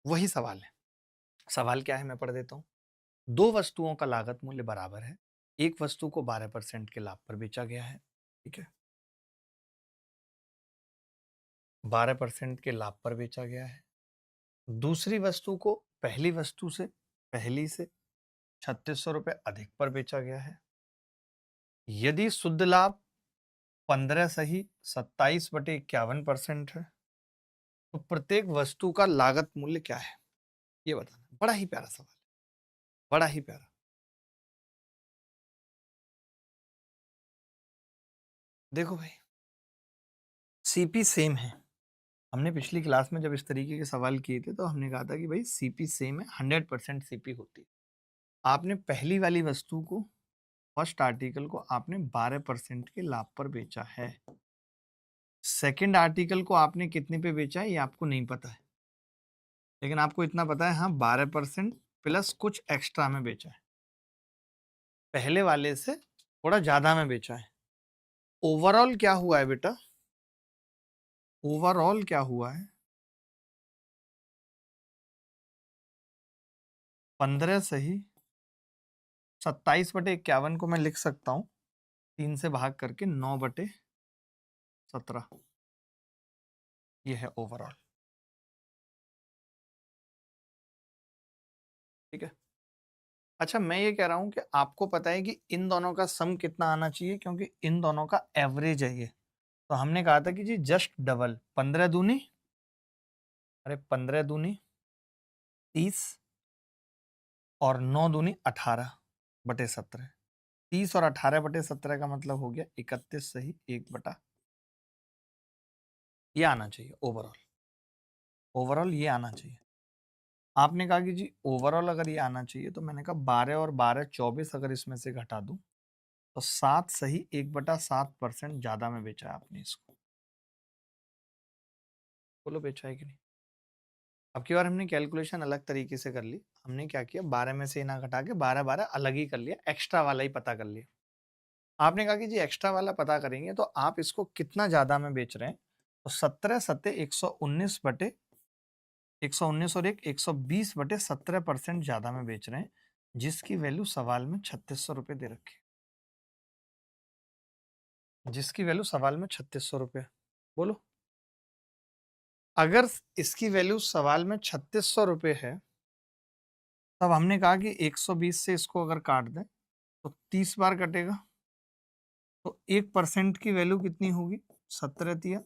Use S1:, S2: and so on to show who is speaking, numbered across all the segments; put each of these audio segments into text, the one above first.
S1: वही सवाल है। सवाल क्या है मैं पढ़ देता हूँ। दो वस्तुओं का लागत मूल्य बराबर है। एक वस्तु को 12% के लाभ पर बेचा गया है, ठीक है, 12% के लाभ पर बेचा गया है। दूसरी वस्तु को पहली से 3600 रुपये अधिक पर बेचा गया है। यदि शुद्ध लाभ 15 सही 27/51% है, तो प्रत्येक वस्तु का लागत मूल्य क्या है, ये बताना। बड़ा ही प्यारा सवाल है, बड़ा ही प्यारा। देखो भाई, सीपी सेम है। हमने पिछली क्लास में जब इस तरीके के सवाल किए थे तो हमने कहा था कि भाई सीपी सेम है, 100% सीपी होती है। आपने पहली वाली वस्तु को, फर्स्ट आर्टिकल को आपने 12% के लाभ पर बेचा है। सेकंड आर्टिकल को आपने कितने पे बेचा है ये आपको नहीं पता है, लेकिन आपको इतना पता है हाँ 12% प्लस कुछ एक्स्ट्रा में बेचा है, पहले वाले से थोड़ा ज्यादा में बेचा है। ओवरऑल क्या हुआ है बेटा, ओवरऑल क्या हुआ है, 15 सही 27/51 को मैं लिख सकता हूँ 3 से भाग करके 9/17, ये है ओवरऑल, ठीक है। अच्छा मैं ये कह रहा हूं कि आपको पता है कि इन दोनों का सम कितना आना चाहिए, क्योंकि इन दोनों का एवरेज है ये। तो हमने कहा था कि जी जस्ट डबल, 15 दूनी, अरे 15 दूनी 30 और 9 दूनी 18/17, 30 और 18/17 का मतलब हो गया 31 सही 1/, ये आना चाहिए ओवरऑल। ओवरऑल ये आना चाहिए। आपने कहा कि जी ओवरऑल अगर ये आना चाहिए, तो मैंने कहा 12 और 12 24, अगर इसमें से घटा दूं तो 7 सही 1/7% ज्यादा में बेचा है आपने इसको। बोलो बेचा है कि नहीं। अब की बार हमने कैलकुलेशन अलग तरीके से कर ली। हमने क्या किया, 12 में से ना घटा के 12 12 अलग ही कर लिया, एक्स्ट्रा वाला ही पता कर लिया। आपने कहा कि जी एक्स्ट्रा वाला पता करेंगे तो आप इसको कितना ज्यादा में बेच रहे हैं, तो 17 सत्ते 119 और 120/17% ज्यादा में बेच रहे हैं, जिसकी वैल्यू सवाल में 3600 रुपये दे रखी है, जिसकी वैल्यू सवाल में 3600 रुपये। बोलो, अगर इसकी वैल्यू सवाल में 3600 रुपये है, तब हमने कहा कि 120 से इसको अगर काट दें तो 30 बार कटेगा, तो 1% की वैल्यू कितनी होगी, 17 तिया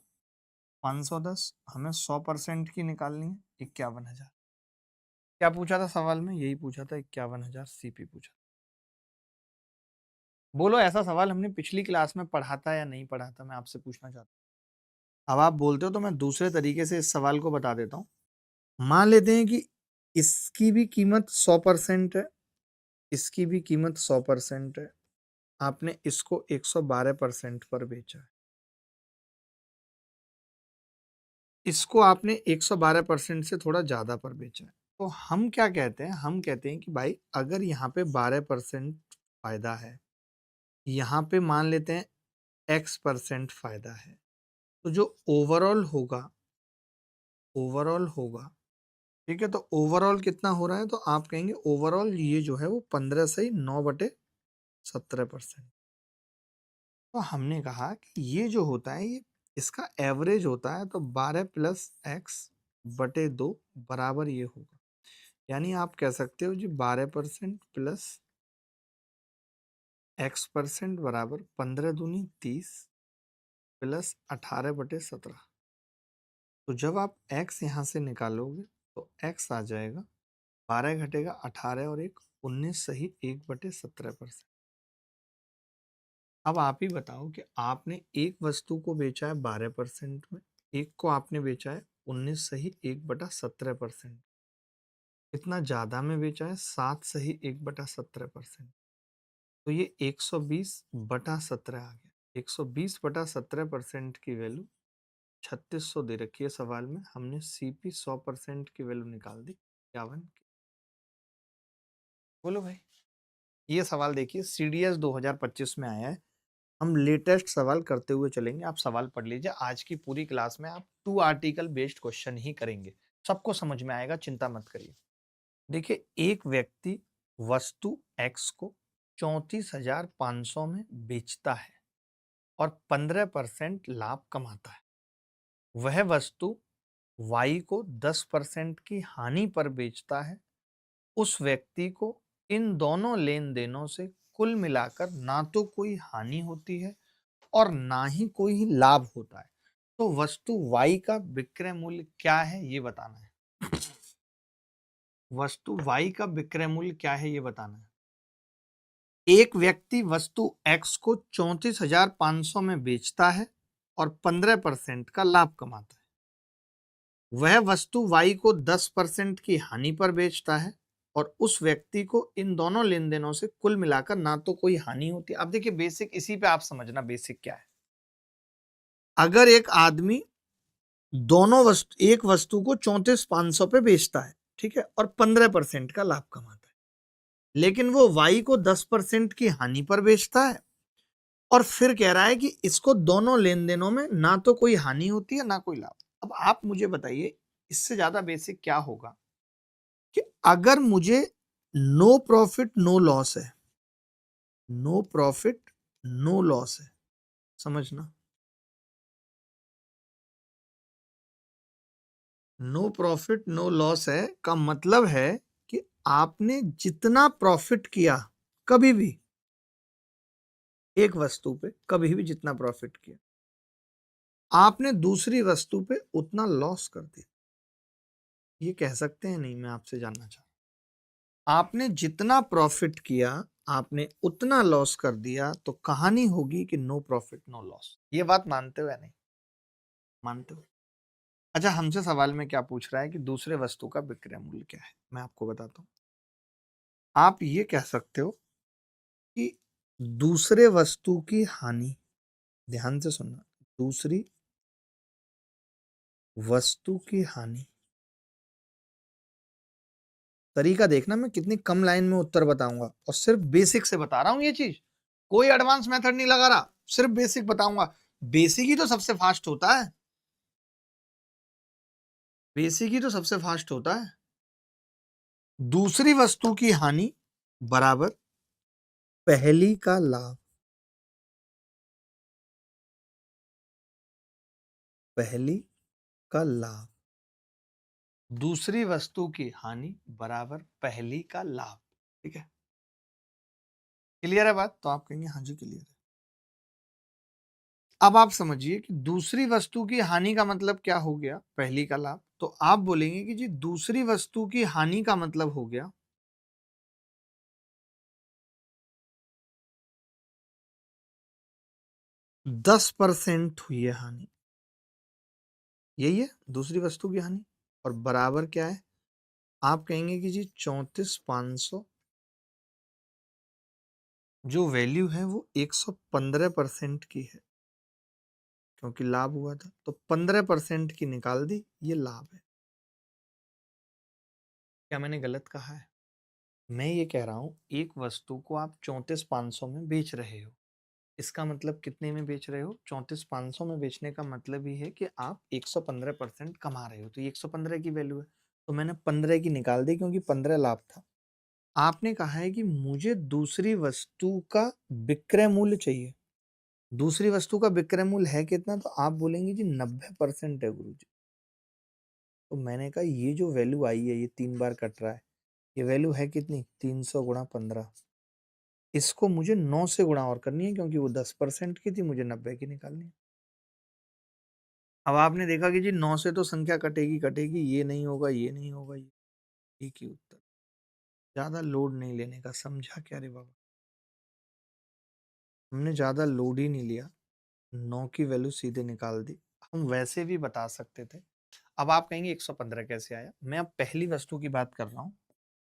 S1: 510। हमें 100% की निकालनी है, 51,000। क्या पूछा था सवाल में, यही पूछा था, 51,000 सीपी पूछा। बोलो ऐसा सवाल हमने पिछली क्लास में पढ़ा था या नहीं पढ़ा था, मैं आपसे पूछना चाहता हूँ। अब आप बोलते हो तो मैं दूसरे तरीके से इस सवाल को बता देता हूँ। मान लेते हैं कि इसकी भी कीमत 100% है, इसकी भी कीमत 100% है, आपने इसको 112% पर बेचा है, इसको आपने 112% से थोड़ा ज्यादा पर बेचा है। तो हम क्या कहते हैं, हम कहते हैं कि भाई अगर यहाँ पे 12% फायदा है, यहाँ पे मान लेते हैं X% फायदा है, तो जो ओवरऑल होगा, ठीक है, तो ओवरऑल कितना हो रहा है, तो आप कहेंगे ओवरऑल ये जो है वो 15 सही 9/17%। तो हमने कहा कि ये जो होता है ये इसका एवरेज होता है, तो 12 प्लस X/2 बराबर ये होगा। यानी आप कह सकते हो जी 12% प्लस X% बराबर 15 दूनी 30 प्लस 18/17। तो जब आप x यहाँ से निकालोगे तो x आ जाएगा, 12 घटेगा 18 और 1 19 सही 1/17%। अब आप ही बताओ कि आपने एक वस्तु को बेचा है 12% में, एक को आपने बेचा है 19 सही 1/17%। इतना ज्यादा में बेचा है 7 सही 1/17%। तो ये 120/17 आ गया। 120/17% की वैल्यू 3600 दे रखी है सवाल में, हमने सीपी 100% की वैल्यू निकाल दी 51 की। बोलो भाई, ये सवाल देखिए सीडीएस 2025 में आया है। हम लेटेस्ट सवाल करते हुए चलेंगे, आप सवाल पढ़ लीजिए। आज की पूरी क्लास में आप 2 आर्टिकल बेस्ड क्वेश्चन ही करेंगे। सबको समझ में आएगा, चिंता मत करिए। देखिए, एक व्यक्ति वस्तु X को 34,500 में बेचता है और 15% लाभ कमाता है। वह वस्तु Y को 10% की हानि पर बेचता है। उस व्यक्ति को इन दोनों लेन देनों से कुल मिलाकर ना तो कोई हानि होती है और ना ही कोई लाभ होता है। तो वस्तु Y का विक्रय मूल्य क्या है ये बताना है। वस्तु Y का विक्रय मूल्य क्या है ये बताना है। एक व्यक्ति वस्तु X को 34,500 में बेचता है और 15% का लाभ कमाता है। वह वस्तु Y को 10% की हानि पर बेचता है और उस व्यक्ति को इन दोनों लेन देनों से कुल मिलाकर ना तो कोई हानि होती है। अब देखिए, बेसिक इसी पे आप समझना बेसिक क्या है। अगर एक आदमी एक वस्तु को 34,500 पे बेचता है, ठीक है, और 15% का लाभ कमाता है, लेकिन वो Y को 10% की हानि पर बेचता है और फिर कह रहा है कि इसको दोनों लेन देनों में ना तो कोई हानि होती है ना कोई लाभ। अब आप मुझे बताइए, इससे ज्यादा बेसिक क्या होगा कि अगर मुझे नो प्रॉफिट नो लॉस है, नो प्रॉफिट नो लॉस है, समझना, नो प्रॉफिट नो लॉस है का मतलब है कि आपने जितना प्रॉफिट किया कभी भी एक वस्तु पे, कभी भी जितना प्रॉफिट किया, आपने दूसरी वस्तु पे उतना लॉस कर दिया। ये कह सकते हैं नहीं, मैं आपसे जानना चाहता हूं। आपने जितना प्रॉफिट किया आपने उतना लॉस कर दिया, तो कहानी होगी कि नो प्रॉफिट नो लॉस। ये बात मानते हो या नहीं मानते हो? अच्छा, हमसे सवाल में क्या पूछ रहा है कि दूसरे वस्तु का विक्रय मूल्य क्या है। मैं आपको बताता हूं। आप ये कह सकते हो कि दूसरे वस्तु की हानि, ध्यान से सुनना, दूसरी वस्तु की हानि। तरीका देखना, मैं कितनी कम लाइन में उत्तर बताऊंगा और सिर्फ बेसिक से बता रहा हूं ये चीज, कोई एडवांस मेथड नहीं लगा रहा, सिर्फ बेसिक बताऊंगा। बेसिक ही तो सबसे फास्ट होता है, बेसिक ही तो सबसे फास्ट होता है। दूसरी वस्तु की हानि बराबर पहली का लाभ, पहली का लाभ। दूसरी वस्तु की हानि बराबर पहली का लाभ। ठीक है, क्लियर है बात? तो आप कहेंगे हाँ जी क्लियर है। अब आप समझिए कि दूसरी वस्तु की हानि का मतलब क्या हो गया, पहली का लाभ। तो आप बोलेंगे कि जी दूसरी वस्तु की हानि का मतलब हो गया 10% हुई है हानि, यही है दूसरी वस्तु की हानि। और बराबर क्या है, आप कहेंगे कि जी 34,500 जो वैल्यू है वो 115% की है, क्योंकि लाभ हुआ था तो 15% की निकाल दी, ये लाभ है। क्या मैंने गलत कहा है? मैं ये कह रहा हूं एक वस्तु को आप 34,500 में बेच रहे हो, इसका मतलब कितने में बेच रहे हो? 34,500 में बेचने का मतलब ही है कि आप 115% कमा रहे हो, तो ये 115 की वैल्यू है, तो मैंने 15 की निकाल दी क्योंकि 15 लाभ था। आपने कहा है कि मुझे दूसरी वस्तु का विक्रय मूल्य चाहिए। दूसरी वस्तु का विक्रय मूल्य है कितना? तो आप बोलेंगे जी 90% है गुरुजी। तो मैंने कहा ये जो वैल्यू आई है, ये 3 बार कट रहा है, ये वैल्यू है कितनी? 300 गुणा 15। इसको मुझे 9 से गुणा और करनी है क्योंकि वो 10% की थी, मुझे 90 की निकालनी है। अब आपने देखा कि जी 9 से तो संख्या कटेगी कटेगी, ये नहीं होगा ये नहीं होगा, ये एक ही उत्तर। ज्यादा लोड नहीं लेने का, समझा क्या रे बाबा? हमने ज्यादा लोड ही नहीं लिया, 9 की वैल्यू सीधे निकाल दी। हम वैसे भी बता सकते थे। अब आप कहेंगे 115 कैसे आया? मैं अब पहली वस्तु की बात कर रहा हूं,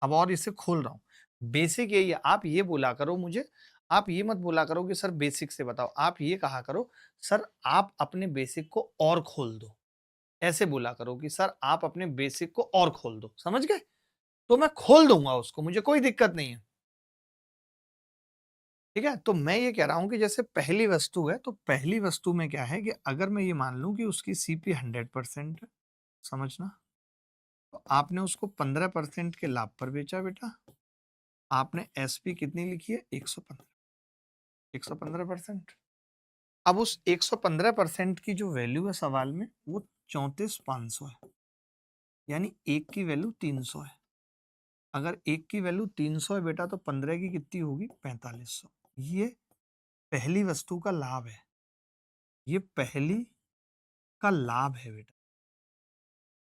S1: अब और इसे खोल रहा हूं। बेसिक यही है, आप ये बोला करो मुझे, आप ये मत बोला करो कि सर बेसिक से बताओ, आप ये कहा करो सर आप अपने बेसिक को और खोल दो। ऐसे बोला करो कि सर आप अपने बेसिक को और खोल दो, समझ गए? तो मैं खोल दूंगा उसको, मुझे कोई दिक्कत नहीं है। ठीक है, तो मैं ये कह रहा हूं कि जैसे पहली वस्तु है, तो पहली वस्तु में क्या है कि अगर मैं ये मान लूं कि उसकी सीपी 100% है, समझना, तो आपने उसको 15% के लाभ पर बेचा बेटा। आपने एसपी कितनी लिखी है? 115, 115%। अब उस 115% की जो वैल्यू है सवाल में वो 34,500 है, यानी एक की वैल्यू 300 है। अगर एक की वैल्यू 300 है बेटा तो 15 की कितनी होगी? 4500। ये पहली वस्तु का लाभ है, ये पहली का लाभ है बेटा।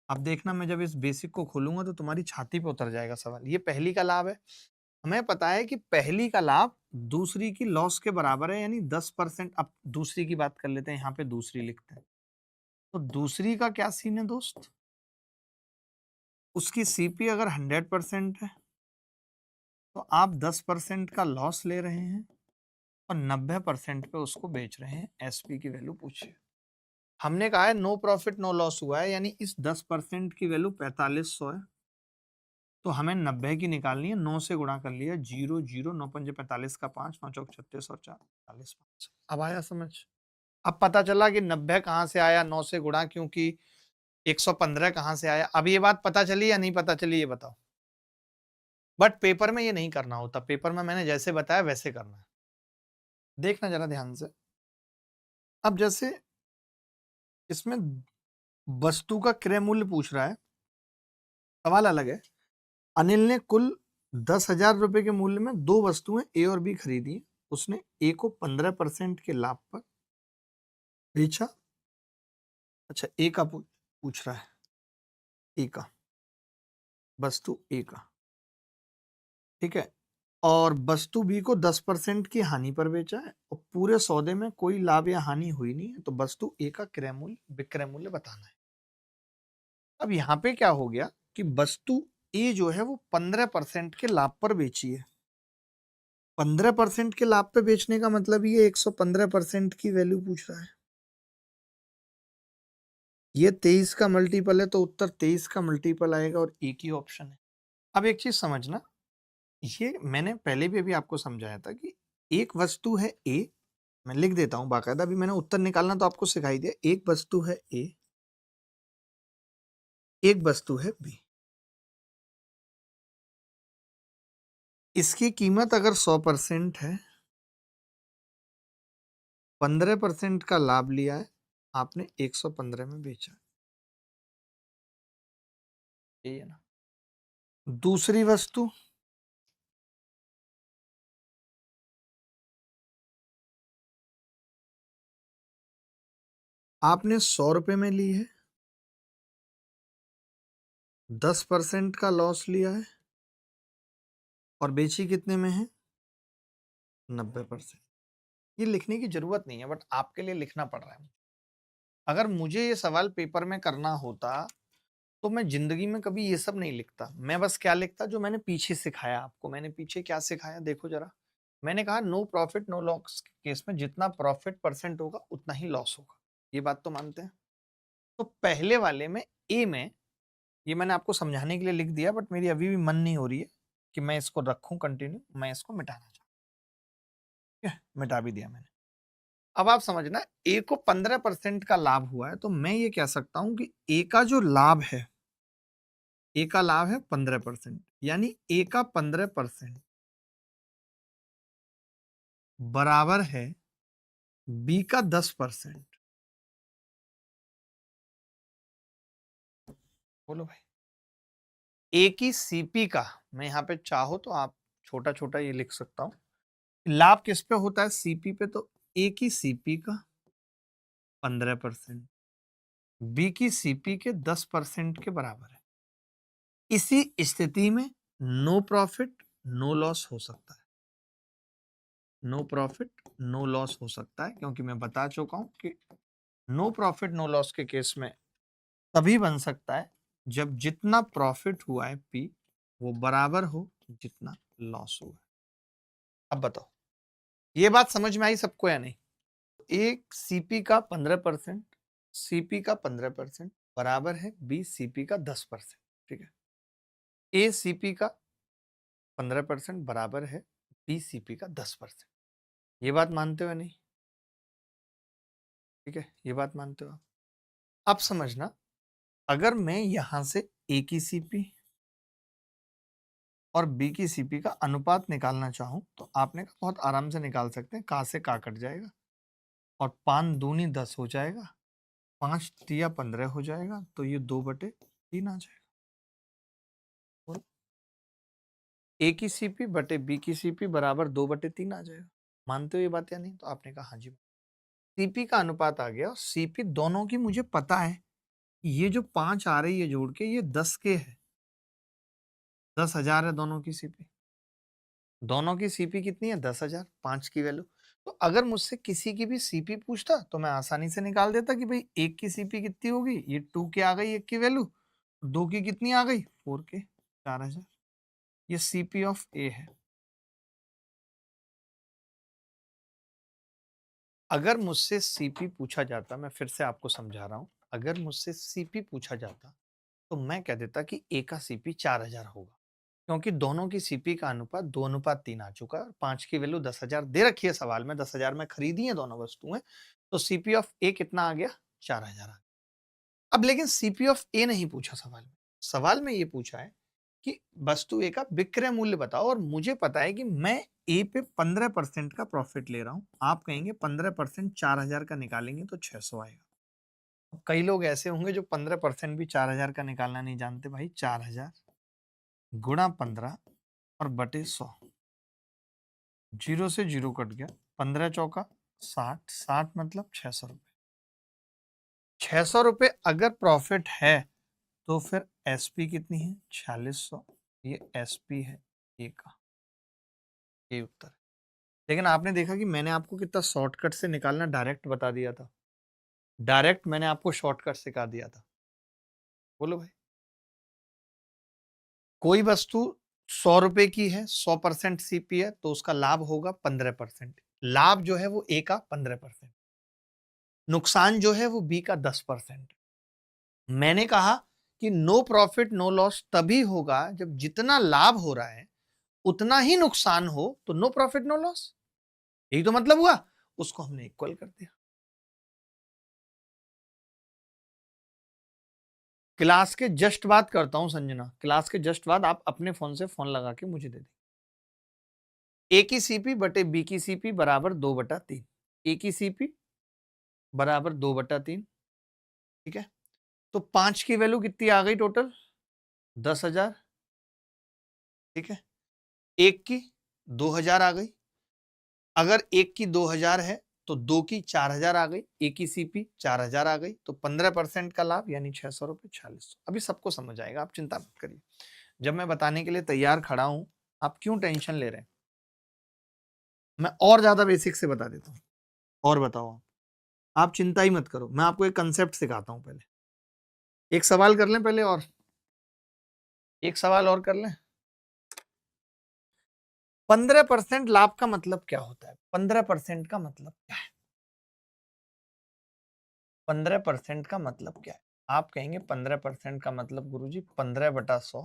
S1: अब देखना मैं जब इस बेसिक को खोलूंगा तो तुम्हारी छाती पे उतर जाएगा सवाल। ये पहली का लाभ है, हमें पता है कि पहली का लाभ दूसरी की लॉस के बराबर है, यानी 10%। अब दूसरी की बात कर लेते हैं, यहाँ पे दूसरी लिखते हैं। तो दूसरी का क्या सीन है दोस्त? उसकी सीपी अगर 100% है तो आप 10% का लॉस ले रहे हैं और 90% पे उसको बेच रहे हैं। एसपी की वैल्यू पूछिए। हमने कहा है नो प्रॉफिट नो लॉस हुआ है, यानी इस 10% की वैल्यू 4500 है, तो हमें 90 की निकालनी है। 9 से गुणा कर लिया, 0 0 9 पंजे 45 का 5 5 चौक 36 और 4 45 5। अब आया समझ? अब पता चला कि 90 कहाँ से आया? 9 से गुणा, क्योंकि 115 कहाँ से आया? अब ये बात पता चली या नहीं पता चली, ये बताओ। बट पेपर में ये नहीं करना होता, पेपर में मैंने जैसे बताया वैसे करना है। देखना जरा ध्यान से। अब जैसे इसमें वस्तु का क्रय मूल्य पूछ रहा है, सवाल अलग है। अनिल ने कुल 10,000 रुपए के मूल्य में दो वस्तुएं ए और बी खरीदी। उसने ए को 15% के लाभ पर बेचा। अच्छा, ए का पूछ रहा है, ए का, वस्तु ए का, ठीक है। और वस्तु बी को 10% की हानि पर बेचा है और पूरे सौदे में कोई लाभ या हानि हुई नहीं है, तो वस्तु ए का क्रय मूल्य, विक्रय मूल्य बताना है। अब यहाँ पे क्या हो गया कि वस्तु ए जो है वो 15% के लाभ पर बेची है। 15% के लाभ पे बेचने का मतलब ये 115% की वैल्यू पूछ रहा है। ये 23 का मल्टीपल है तो उत्तर 23 का मल्टीपल आएगा और एक ही ऑप्शन है। अब एक चीज समझना, ये मैंने पहले भी अभी आपको समझाया था कि एक वस्तु है ए, मैं लिख देता हूं बाकायदा, अभी मैंने उत्तर निकालना तो आपको सिखाई दिया। एक वस्तु है ए, एक वस्तु है बी। इसकी कीमत अगर 100% है, 15% का लाभ लिया है, आपने 115 में बेचा, यही है ना। दूसरी वस्तु आपने 100 रुपए में ली है, 10% का लॉस लिया है और बेची कितने में है? 90%। ये लिखने की जरूरत नहीं है, बट आपके लिए लिखना पड़ रहा है। अगर मुझे ये सवाल पेपर में करना होता तो मैं जिंदगी में कभी ये सब नहीं लिखता। मैं बस क्या लिखता, जो मैंने पीछे सिखाया आपको। मैंने पीछे क्या सिखाया देखो जरा। मैंने कहा no profit no loss case में जितना प्रॉफिट परसेंट होगा उतना ही लॉस होगा। ये बात तो मानते हैं। तो पहले वाले में ए में, ये मैंने आपको समझाने के लिए लिख दिया, बट मेरी अभी भी मन नहीं हो रही है कि मैं इसको रखूं कंटिन्यू। मैं इसको मिटाना चाहता हूं, मिटा भी दिया मैंने। अब आप समझना, ए को 15% का लाभ हुआ है, तो मैं ये कह सकता हूं कि ए का जो लाभ है, ए का लाभ है 15%, यानी ए का 15% बराबर है बी का 10%। बोलो भाई। ए की सीपी का, मैं यहाँ पे चाहो तो आप छोटा छोटा ये लिख सकता हूं, लाभ किस पे होता है? सीपी पे। तो ए की सीपी का 15% बी की सीपी के 10% के बराबर है। इसी स्थिति में नो प्रॉफिट नो लॉस हो सकता है। नो प्रॉफिट नो लॉस हो सकता है, क्योंकि मैं बता चुका हूं कि नो प्रॉफिट नो लॉस के केस में तभी बन सकता है जब जितना प्रॉफिट हुआ है पी वो बराबर हो जितना लॉस हुआ है। अब बताओ, ये बात समझ में आई सबको या नहीं? एक सीपी का 15%, सीपी का 15% बराबर है बी सीपी का 10%। ठीक है। ए सीपी का 15% बराबर है बी सीपी का 10%। ये बात मानते हो या नहीं? ठीक है, ये बात मानते हो आप? अब समझना, अगर मैं यहां से ए की सीपी और बी की सीपी का अनुपात निकालना चाहूं तो आपने कहा बहुत आराम से निकाल सकते हैं, का से का कट जाएगा और 5 दूनी 10 हो जाएगा, 5 तिया 15 हो जाएगा, तो ये 2/3 आ जाएगा। ए की सीपी बटे बी की सीपी बराबर 2/3 आ जाएगा। मानते हो ये बात या नहीं? तो आपने कहा हाँ जी। सीपी का अनुपात आ गया और सीपी दोनों की मुझे पता है, ये जो 5 आ रही है जोड़ के ये 10 के है, 10,000 है दोनों की सीपी। दोनों की सीपी कितनी है? 10,000, 5 की वैल्यू। तो अगर मुझसे किसी की भी सीपी पूछता तो मैं आसानी से निकाल देता कि भाई एक की सीपी कितनी होगी, ये 2 के आ गई एक की वैल्यू, 2 की कितनी आ गई 4 के, 4,000। ये सीपी ऑफ ए है। अगर मुझसे सीपी पूछा जाता, मैं फिर से आपको समझा रहा हूं, अगर मुझसे सीपी पूछा जाता तो मैं कह देता कि ए का सीपी 4,000 होगा, क्योंकि दोनों की सीपी का अनुपात 2:3 आ चुका है और 5 की वैल्यू 10,000 दे रखी है सवाल में, 10,000 में खरीदी है दोनों वस्तुएं, तो सीपी ऑफ ए कितना आ गया? 4,000 आ गया। अब लेकिन सीपी ऑफ ए नहीं पूछा सवाल में, सवाल में ये पूछा है कि वस्तु ए का विक्रय मूल्य बताओ, और मुझे पता है कि मैं ए पे 15% का प्रॉफिट ले रहा हूं। आप कहेंगे 15% 4,000 का निकालेंगे तो 600 आएगा। कई लोग ऐसे होंगे जो 15% भी 4,000 का निकालना नहीं जानते। भाई 4,000 गुणा 15 और बटे 100, जीरो से जीरो कट गया, 15 चौका 60, 60 मतलब 600 रुपए। 600 रुपए अगर प्रॉफिट है तो फिर एसपी कितनी है? 4600। ये एसपी है ए का, ये उत्तर है। लेकिन आपने देखा कि मैंने आपको कितना शॉर्टकट से निकालना डायरेक्ट बता दिया था, डायरेक्ट मैंने आपको शॉर्टकट सिखा दिया था। बोलो भाई, कोई वस्तु 100 रुपए की है, 100% सीपी है, तो उसका लाभ होगा 15%। लाभ जो है वो ए का 15%, नुकसान जो है वो बी का 10%। मैंने कहा कि नो प्रॉफिट नो लॉस तभी होगा जब जितना लाभ हो रहा है उतना ही नुकसान हो, तो नो प्रॉफिट नो लॉस, यही तो मतलब हुआ। उसको हमने इक्वल कर दिया। क्लास के जस्ट बाद करता हूं संजना, क्लास के जस्ट बाद आप अपने फोन से फोन लगा के मुझे दे दें। ए की सीपी बटे बी की सीपी बराबर 2/3। ए की सीपी बराबर 2/3, ठीक है। तो 5 की वैल्यू कितनी आ गई टोटल? 10,000, ठीक है। एक की 2,000 आ गई। अगर एक की 2,000 है तो दो की 4,000 आ गई, एक की सीपी 4,000 आ गई, तो 15% का लाभ यानी 600 रुपए, 4600। अभी सबको समझ आएगा, आप चिंता मत करिए। जब मैं बताने के लिए तैयार खड़ा हूं, आप क्यों टेंशन ले रहे हैं? मैं और ज्यादा बेसिक से बता देता हूं। और बताओ आप चिंता ही मत करो, मैं आपको एक कंसेप्ट सिखाता हूं। पहले एक सवाल कर लें, पहले और एक सवाल और कर लें। 15% लाभ का मतलब क्या होता है? 15% का मतलब क्या है? 15% का मतलब क्या है? आप कहेंगे 15% का मतलब गुरुजी 15/100।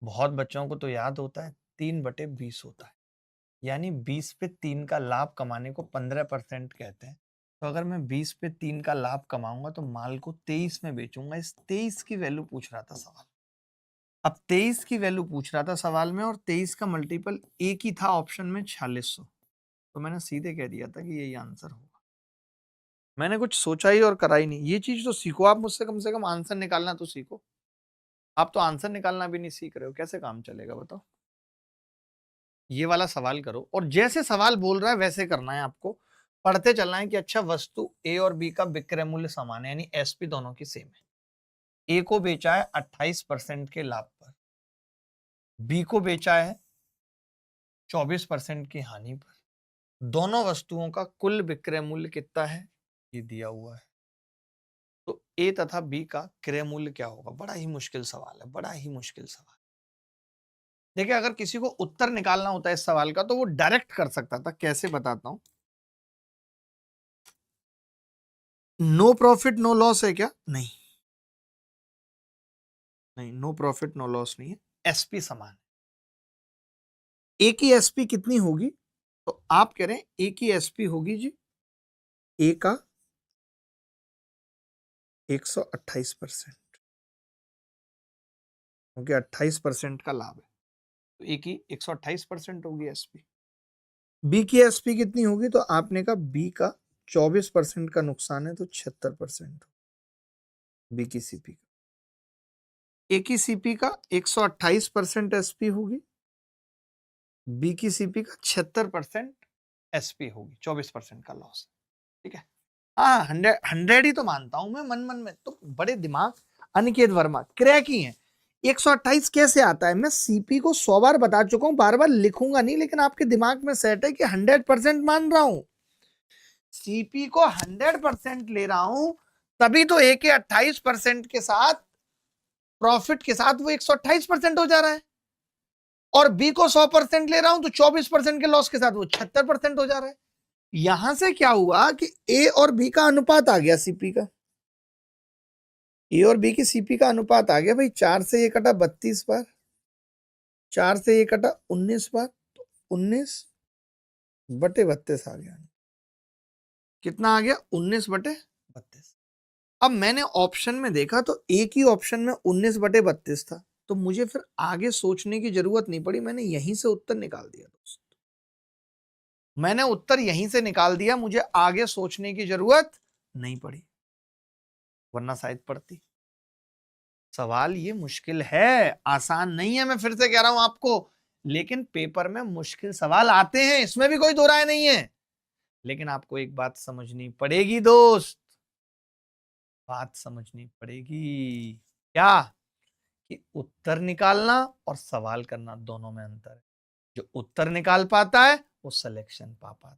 S1: बहुत बच्चों को तो याद होता है 3/20 होता है, यानी 20 पे 3 का लाभ कमाने को 15% कहते हैं। तो अगर मैं 20 पे 3 का लाभ कमाऊंगा तो माल को 23 में बेचूंगा। इस 23 की वैल्यू पूछ रहा था सवाल। अब 23 की वैल्यू पूछ रहा था सवाल में, और 23 का मल्टीपल एक ही था ऑप्शन में, 4600। तो मैंने सीधे कह दिया था कि यही आंसर होगा। मैंने कुछ सोचा ही और करा ही नहीं। ये चीज तो सीखो आप मुझसे, कम से कम आंसर निकालना तो सीखो। आप तो आंसर निकालना भी नहीं सीख रहे हो, कैसे काम चलेगा बताओ? ये वाला सवाल करो और जैसे सवाल बोल रहा है वैसे करना है आपको। पढ़ते चलना है कि अच्छा वस्तु ए और बी का विक्रय मूल्य समान है, यानी एसपी दोनों की सेम है। ए को बेचा है 28% के लाभ पर, बी को बेचा है 24% की हानि पर। दोनों वस्तुओं का कुल विक्रय मूल्य कितना है? ये दिया हुआ है। तो ए तथा बी का क्रय मूल्य क्या होगा? बड़ा ही मुश्किल सवाल है, बड़ा ही मुश्किल सवाल। देखिए, अगर किसी को उत्तर निकालना होता है इस सवाल का तो वो डायरेक्ट कर सकता था। कैसे बताता हूं। नो प्रॉफिट नो लॉस है क्या? नहीं, नहीं, नो प्रॉफिट नो लॉस नहीं है। एसपी समान है। ए की एसपी कितनी होगी? तो आप कह रहे हैं ए की एसपी होगी जी, ए का 128%। क्योंकि 28% का लाभ है, तो ए की 128% होगी एसपी। बी की एसपी कितनी होगी? तो आपने कहा बी का 24% का नुकसान है, तो 76% बी की सीपी का। ए की सीपी का 128% एसपी होगी, बी की सीपी का 76% एसपी होगी, 24% का लॉस। ठीक है, हाँ 100 ही तो मानता हूं मैं मन मन में, तो बड़े दिमाग अनिकेत वर्मा क्रैक ही है। 128 कैसे आता है? मैं सीपी को 100 बार बता चुका हूं, बार बार लिखूंगा नहीं, लेकिन आपके दिमाग में सेट है कि 100% मान रहा हूं, सीपी को 100% ले रहा हूं, तभी तो ए के 28% के साथ प्रॉफिट के साथ वो 128% हो जा रहा है, और बी को 100% ले रहा हूं तो 24% के लॉस के साथ वो 76% हो जा रहा है। यहां से क्या हुआ कि ए और बी का अनुपात आ गया, सीपी का, ए और बी की सीपी का अनुपात आ गया भाई, 4 से ये कटा 32 बार, 4 से ये कटा 19 बार, तो 19/32 आ गया। कितना आ गया? 19/32। अब मैंने ऑप्शन में देखा तो एक ही ऑप्शन में 19/32 था, तो मुझे फिर आगे सोचने की जरूरत नहीं पड़ी, मैंने यहीं से उत्तर निकाल दिया दोस्त, मैंने उत्तर यहीं से निकाल दिया, मुझे आगे सोचने की जरूरत नहीं पड़ी, वरना शायद पड़ती। सवाल ये मुश्किल है, आसान नहीं है, मैं फिर से कह रहा हूं आपको, लेकिन पेपर में मुश्किल सवाल आते हैं, इसमें भी कोई दो राय नहीं है, लेकिन आपको एक बात समझनी पड़ेगी दोस्त, बात समझनी पड़ेगी। क्या? कि उत्तर निकालना और सवाल करना दोनों में अंतर है। जो उत्तर निकाल पाता है वो सिलेक्शन पा पाता है,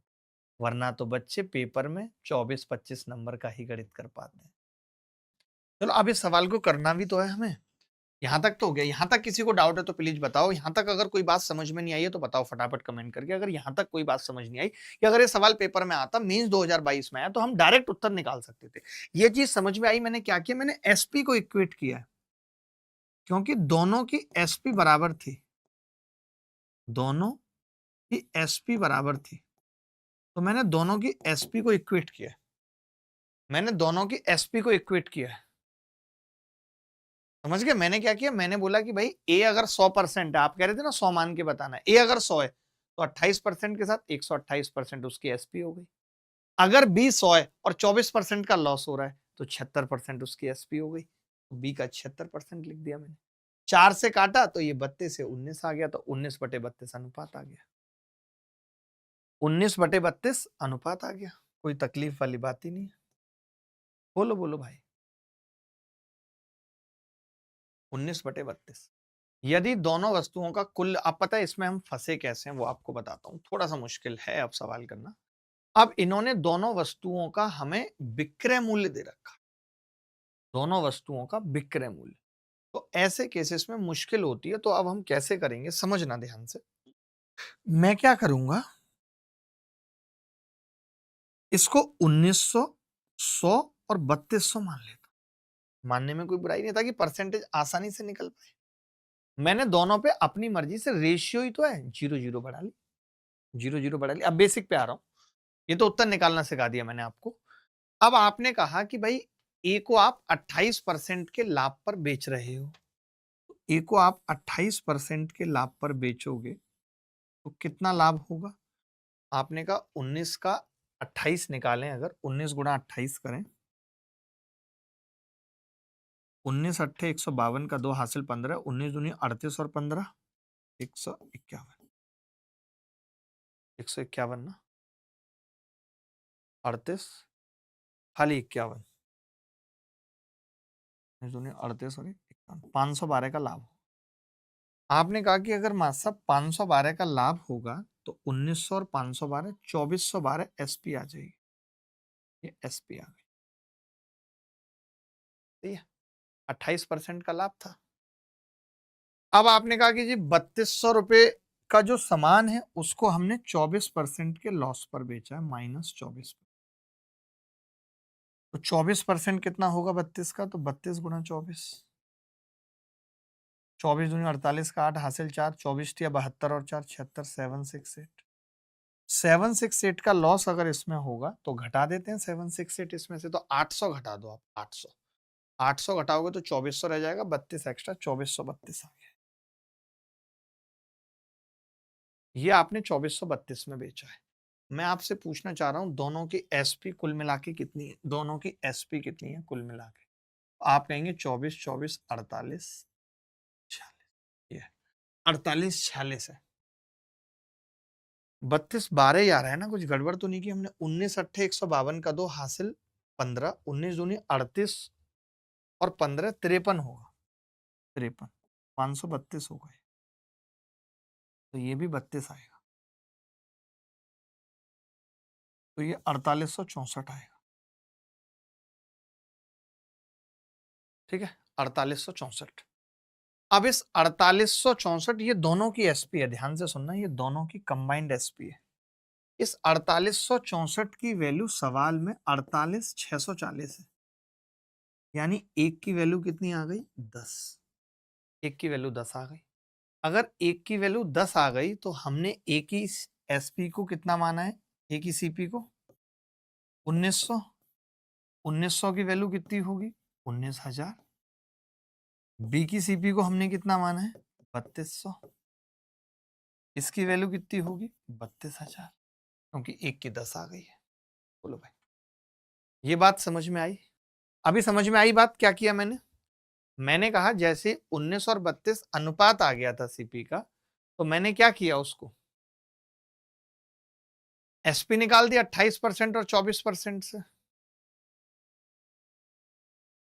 S1: वरना तो बच्चे पेपर में 24-25 नंबर का ही गणित कर पाते हैं। चलो अब इस सवाल को करना भी तो है हमें। यहां तक तो हो गया, यहां तक किसी को डाउट है तो प्लीज बताओ, यहां तक अगर कोई बात समझ में नहीं आई है तो बताओ फटाफट कमेंट करके। अगर यहां तक कोई बात समझ नहीं आई कि अगर ये सवाल पेपर में आता, मेंस 2022 में आया, तो हम डायरेक्ट उत्तर निकाल सकते थे। ये चीज समझ में आई, मैंने क्या किया, मैंने एसपी को इक्वेट किया है, क्योंकि दोनों की एसपी बराबर थी, दोनों की एसपी बराबर थी, तो मैंने दोनों की एसपी को इक्वेट किया, मैंने दोनों की एसपी को इक्वेट किया है। समझ गए? मैंने क्या किया, मैंने बोला कि भाई ए अगर 100% है, आप कह रहे थे ना 100 मान के बताना है, ए अगर 100 है तो 28% के साथ 128% उसकी एसपी हो गई। अगर बी 100 है और 24% का लॉस हो रहा है तो 76% उसकी एसपी हो गई, तो बी का 76% लिख दिया मैंने। 4 से काटा तो ये 32 से 19 आ गया, तो 19/32 अनुपात आ गया, 19/32 अनुपात आ गया। कोई तकलीफ वाली बात ही नहीं है। बोलो बोलो भाई, 19/32। यदि दोनों वस्तुओं का कुल, आप पता है इसमें हम फंसे कैसे हैं वो आपको बताता हूं, थोड़ा सा मुश्किल है अब सवाल करना। अब इन्होंने दोनों वस्तुओं का हमें विक्रय मूल्य दे रखा, दोनों वस्तुओं का विक्रय मूल्य, तो ऐसे केसेस में मुश्किल होती है। तो अब हम कैसे करेंगे, समझना ध्यान से। मैं क्या करूंगा, इसको 1900, 100 और 3200 मान लेता हूं, मानने में कोई बुराई नहीं, ताकि परसेंटेज आसानी से निकल पाए। मैंने दोनों पे अपनी मर्जी से, रेशियो ही तो है, 0-0 बढ़ा ली, 0-0 बढ़ा ली। अब बेसिक पे आ रहा हूं, ये तो उत्तर निकालना सिखा दिया मैंने आपको। अब आपने कहा कि भाई ए को आप 28% के लाभ पर बेच रहे हो, ए को आप 28% के लाभ पर बेचोगे तो कितना लाभ होगा? आपने कहा 19 का 28 निकालें, अगर 19 गुणा 28 करें, 19 अट्ठे 152 का 2 हासिल 15, 19 दूनी 38 और 15 151, 151 ना, 38 खाली 51, 38 और 51, 512 का लाभ। आपने कहा कि अगर मास्टर साहब 512 का लाभ होगा तो 1900 और 512 2412 एसपी आ जाएगी, ये एसपी आ गई, ठीक है, 28% का लाभ था। अब आपने कहा कि जी 3200 रुपए का जो सामान है उसको हमने 24% के लॉस पर बेचा है, -24, तो 24% कितना होगा 32 का, तो 32 गुना 24, 24 दूनी 48 का 8 हासिल 4, 24 टिया 72 और 4 76, 768, 768 का लॉस अगर इसमें होगा तो घटा देते हैं 768 इसमें से, तो 800 घटा दो आप, 800, 800 घटाओगे तो 2400 रह जाएगा, 32 एक्स्ट्रा, 2432 आ गया। ये आपने 2432 में बेचा है। मैं आपसे पूछना चाह रहा हूं दोनों की एसपी कुल मिला के कितनी है, दोनों की एसपी कितनी है कुल मिला के। आप कहेंगे 24 24 48 46, ये 48 46 है। 32 12 ही आ रहा है ना, कुछ गड़बड़ तो नहीं की हमने। 19 अट्ठे 152 का 2 हासिल 15, 19 दूनी 38 और 15 53 होगा, 53 532 हो गए, तो ये भी 32 आएगा, तो ये 4864 आएगा। ठीक है, 4864। अब इस 4864, ये दोनों की एसपी है, ध्यान से सुनना, ये दोनों की कंबाइंड एसपी है। इस 4864 की वैल्यू सवाल में 48640 है, यानी एक की वैल्यू कितनी आ गई, 10। एक की वैल्यू 10 आ गई। अगर एक की वैल्यू 10 आ गई तो हमने एक ही एसपी को कितना माना है, एक ही सीपी को 1900। 1900 की वैल्यू कितनी होगी, 19000। बी की सीपी को हमने कितना माना है, 3200। इसकी वैल्यू कितनी होगी, 32000, क्योंकि एक की 10 आ गई है। बोलो भाई, ये बात समझ में आई? अभी समझ में आई बात? क्या किया मैंने? मैंने कहा जैसे 19 और 32 अनुपात आ गया था सीपी का, तो मैंने क्या किया, उसको एसपी निकाल दिया 28% और 24% से,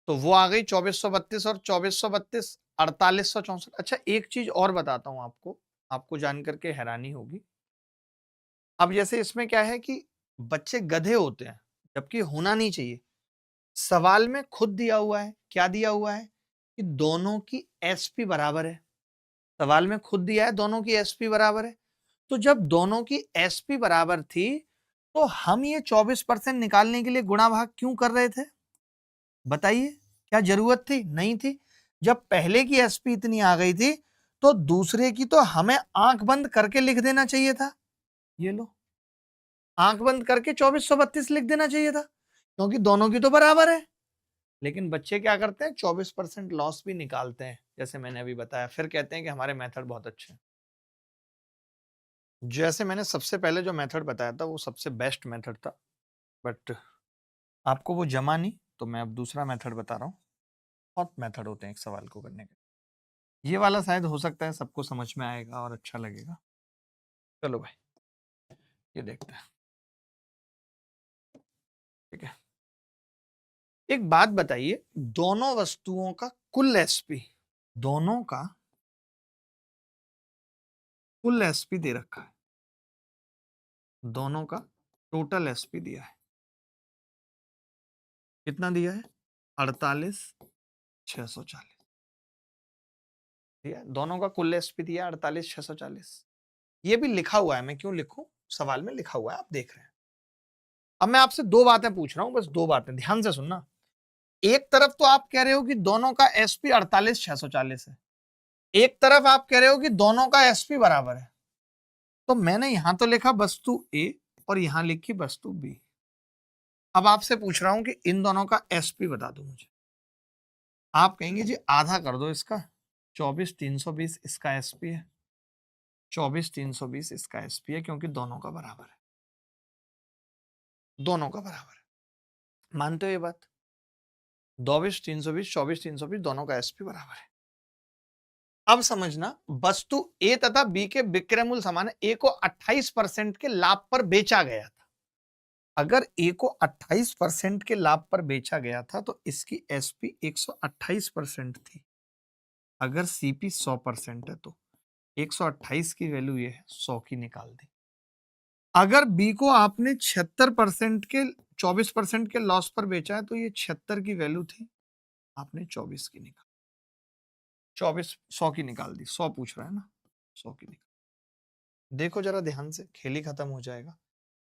S1: तो वो आ गई 2432 और 2432 4864। अच्छा, एक चीज और बताता हूं आपको, आपको जानकर के हैरानी होगी। अब जैसे इसमें क्या है कि बच्चे गधे होते हैं, जबकि होना नहीं चाहिए। सवाल में खुद दिया हुआ है, क्या दिया हुआ है कि दोनों की एसपी बराबर है। सवाल में खुद दिया है दोनों की एसपी बराबर है, तो जब दोनों की एसपी बराबर थी तो हम ये 24% निकालने के लिए गुणा भाग क्यों कर रहे थे? बताइए, क्या जरूरत थी? नहीं थी। जब पहले की एसपी इतनी आ गई थी तो दूसरे की तो हमें आंख बंद करके लिख देना चाहिए था। ये लो, आंख बंद करके 2432 लिख देना चाहिए था, क्योंकि दोनों की तो बराबर है। लेकिन बच्चे क्या करते हैं, 24% लॉस भी निकालते हैं, जैसे मैंने अभी बताया, फिर कहते हैं कि हमारे मेथड बहुत अच्छे हैं। जैसे मैंने सबसे पहले जो मेथड बताया था वो सबसे बेस्ट मेथड था, बट आपको वो जमा नहीं, तो मैं अब दूसरा मेथड बता रहा हूँ। बहुत मेथड होते हैं एक सवाल को करने के। ये वाला शायद हो सकता है सबको समझ में आएगा और अच्छा लगेगा। चलो भाई, ये देखते हैं। ठीक है, एक बात बताइए, दोनों वस्तुओं का कुल एसपी, दोनों का कुल एसपी दे रखा है, दोनों का टोटल एसपी दिया है। कितना दिया है, 48640। ठीक है, दोनों का कुल एसपी दिया 48640। ये भी लिखा हुआ है, मैं क्यों लिखूं, सवाल में लिखा हुआ है, आप देख रहे हैं। अब मैं आपसे दो बातें पूछ रहा हूं, बस दो बातें, ध्यान से सुनना। एक तरफ तो आप कह रहे हो कि दोनों का एसपी 48640 है, एक तरफ आप कह रहे हो कि दोनों का एसपी बराबर है। तो मैंने यहां तो लिखा वस्तु ए और यहां लिखी वस्तु बी। अब आपसे पूछ रहा हूं कि इन दोनों का एसपी बता दो मुझे। आप कहेंगे जी आधा कर दो इसका, 24320 इसका एसपी है, 24320 इसका एसपी है, क्योंकि दोनों का बराबर है, दोनों का बराबर है। मानते हो ये बात? 22320 24320 दोनों का एसपी बराबर है। अब समझना, वस्तु ए तथा बी के विक्रय मूल्य समान है। ए को 28% के लाभ पर बेचा गया था। अगर ए को 28% के लाभ पर बेचा गया था तो इसकी एसपी 128% थी। अगर सीपी 100% है तो 128 की वैल्यू ये है, 100 की निकाल दी। अगर बी को आपने 76% के 24% के लॉस पर बेचा है तो ये 76 की वैल्यू थी, आपने 24 की निकाल, 24 100 की निकाल दी। 100 पूछ रहा है ना, 100 की निकाल। देखो जरा ध्यान से, खेल ही खत्म हो जाएगा।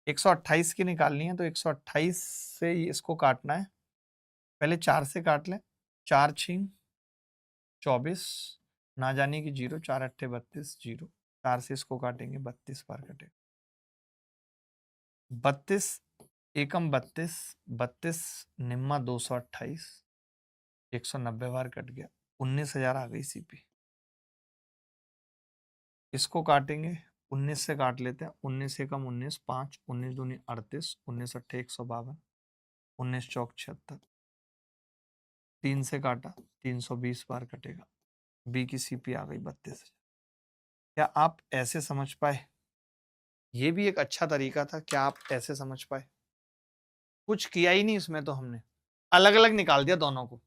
S1: 128 की निकालनी है तो 128 से इसको काटना है। पहले 4 से काट लें, 4 छीन 24, ना जाने की 0, 4 अट्ठे 32, 0। 4 से इसको काटेंगे, 32 बार कटेगा, 32 एकम 32, 32 निम्मा 228, 190 बार कट गया, 19,000 आ गई सीपी। इसको काटेंगे, 19 से काट लेते हैं, 19 से कम 19, 5, 19 दूनी 38, 19 अट्ठे 152, 19 चौक 76, 3 से काटा, 320 बार कटेगा, बी की सीपी आ गई 32,000। क्या आप ऐसे समझ पाए? ये भी एक अच्छा तरीका था, क्या आप ऐसे समझ पाए? कुछ किया ही नहीं इसमें, तो हमने अलग अलग निकाल दिया दोनों को।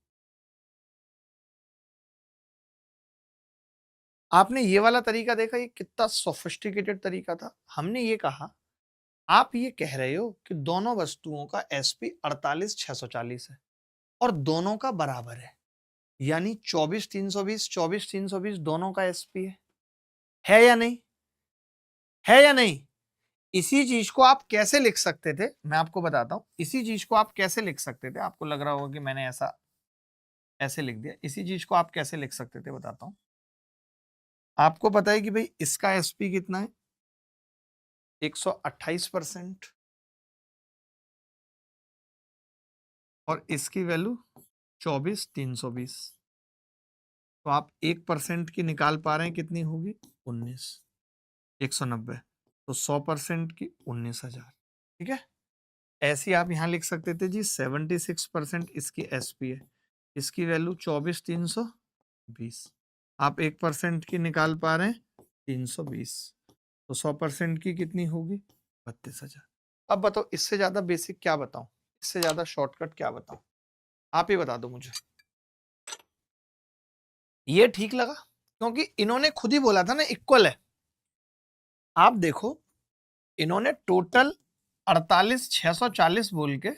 S1: आपने ये वाला तरीका देखा, ये कितना सोफिस्टिकेटेड तरीका था। हमने ये कहा, आप ये कह रहे हो कि दोनों वस्तुओं का एसपी 48,640 है और दोनों का बराबर है, यानी 24,320, 24,320 दोनों का एसपी है या नहीं? है या नहीं? इसी चीज को आप कैसे लिख सकते थे, मैं आपको बताता हूं। इसी चीज को आप कैसे लिख सकते थे? आपको लग रहा होगा कि मैंने ऐसे लिख दिया। इसी चीज को आप कैसे लिख सकते थे, बताता हूं। आपको पता है कि भाई इसका एसपी कितना है? 128% और इसकी वैल्यू 24,320। तो आप 1% की निकाल पा रहे हैं, कितनी होगी? 19। 190 तो 100% की 19,000। ठीक है, ऐसे आप यहां लिख सकते थे जी, 76% इसकी एसपी है, इसकी वैल्यू 24,320। आप 1% की निकाल पा रहे हैं, 320, तो 100% की कितनी होगी? 32,000। अब बताओ, इससे ज्यादा बेसिक क्या बताऊं, इससे ज्यादा शॉर्टकट क्या बताऊं? आप ही बता दो मुझे। ये ठीक लगा क्योंकि इन्होंने खुद ही बोला था ना इक्वल है। आप देखो, इन्होंने टोटल 48,640 बोल के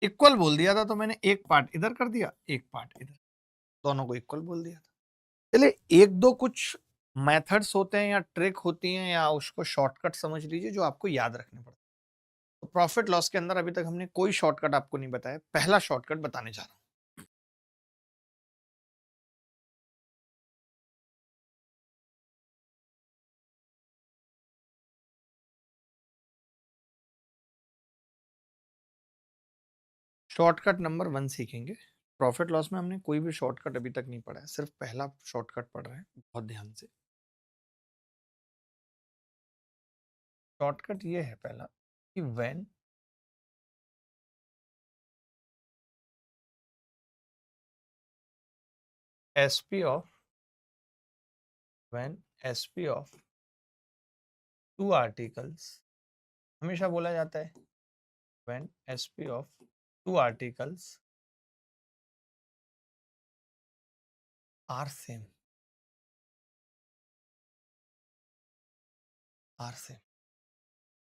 S1: इक्वल बोल दिया था, तो मैंने एक पार्ट इधर कर दिया, एक पार्ट इधर, दोनों को इक्वल बोल दिया था। चलिए, एक दो कुछ मेथड्स होते हैं या ट्रिक होती हैं या उसको शॉर्टकट समझ लीजिए, जो आपको याद रखने पड़ते हैं। तो प्रॉफिट लॉस के अंदर अभी तक हमने कोई शॉर्टकट आपको नहीं बताया, पहला शॉर्टकट बताने जा रहा हूं। शॉर्टकट नंबर 1 सीखेंगे। प्रॉफिट लॉस में हमने कोई भी शॉर्टकट अभी तक नहीं पढ़ा है, सिर्फ पहला शॉर्टकट पढ़ रहे हैं, बहुत ध्यान से। शॉर्टकट ये है पहला कि when SP of SP of two articles, हमेशा बोला जाता है when SP of two articles are same, are same.